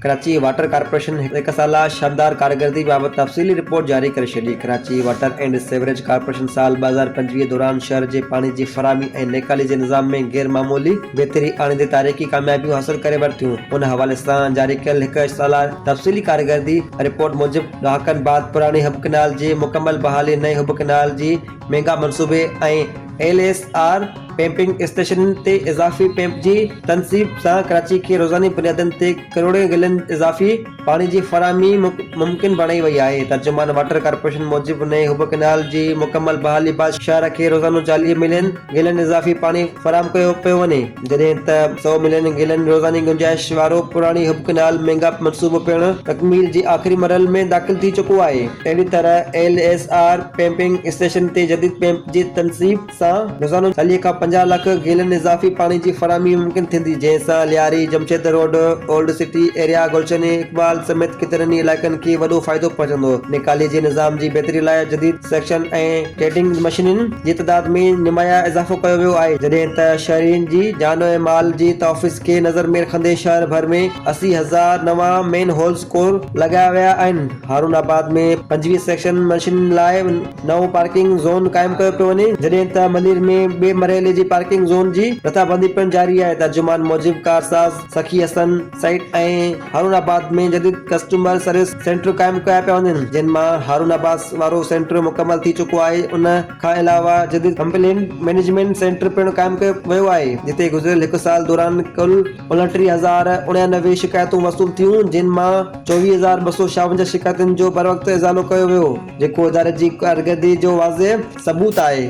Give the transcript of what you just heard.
Karachi water corporation हिक साला शानदार कारकर्दगी बाबति तफ़सीली रिपोर्ट जारी करे छॾी। Karachi water and sewerage corporation साल 2025 दौरान शहर जे पाणी जी फराहमी ऐं नेकाली जे निज़ाम में गैर मामूली बहितरी आणींदे तारीख़ी कामयाबियूं हासिल करे वरितियूं। उन हवाले सां जारी कयल हिक साला तफ़सीली कारकर्दगी रिपोर्ट मूजिब ॾहाकनि बाद पुराणी हब कैनाल जी मुकमल बहाली, नए हब कैनाल जी मेगा मंसूबे ऐं LSR पंपिंग स्टेशन ते इजाफी पंप जी तनसीब सां कराची खे रोज़ानी बुनियादनि ते करोड़ें गैलन इजाफी पाणी जी फराहमी मुमकिन बणाई वई आहे। तर्जुमान वाटर कारपोरेशन मूजिब नए हुब कैनाल जी मुकमल बहाली बाद शहर खे रोज़ानो 40 मिलियन गैलन इजाफी पाणी फराहम कयो पियो वञे, जॾहिं त 100 मिलियन गैलन रोज़ानी गुंजाइश वारो पुराणी हुब कैनाल मेगा मंसूबो पिणु तकमील जी आख़िरी मरहल में दाख़िल थी चुको आहे। अहिड़ी तरह LSR पंपिंग स्टेशन ते जदीद पंप जी तनसीब सां रोज़ानो 40 खां 50 लाख गैलन इजाफी पाणी जी फराहमी मुमकिन थींदी, जंहिंसां Lyari, Jamshed road, old city area, Gulshan Iqbal समेत केतिरनि इलाइक़नि खे वॾो फ़ाइदो पहुचंदो। निकाली जे निज़ाम जी बहितरी लाइ जदीद सेक्शन ऐं टेडिंग मशीनुनि जी तइदाद में निमाया इज़ाफ़ो कयो वियो आहे, जॾहिं त शहरियुनि जी जान ऐं माल जी तहफ़्फ़ुज़ खे नज़र में रखंदे शहर भर में 80,000 नवां मेन होल्स कोर लॻाया विया आहिनि। हारून-आबाद में 25 सेक्शन मशीनुनि लाइ नओं पार्किंग ज़ोन क़ाइमु कयो पियो वञे, जॾहिं त मलीर में ॿिए मरहले जी पार्किंग ज़ोन जी रताबंदी पिणु जारी आहे। तर्जुमान मूजिब कारसाज़, सखी हसन साइट ऐं हारून-आबाद में जदीद कस्टमर सर्विस सेंटर क़ाइमु कया पिया वञनि, जिन मां हारून-आबाद वारो सेंटर मुकमल थी चुको आहे। उन खां अलावा जदीद कंप्लेंट मैनेजमेंट सेंटर पिणु क़ाइमु कयो वियो आहे, जिते गुज़िरियल हिकु साल दौरान कुल 29,099 शिकायतूं वसूल थियूं, जिन मां 24,256 शिकायतुनि जो बर वक़्ति इज़ालो कयो वियो, जेको इदारे जी कारकर्दगी जो वाज़िह सबूत आहे।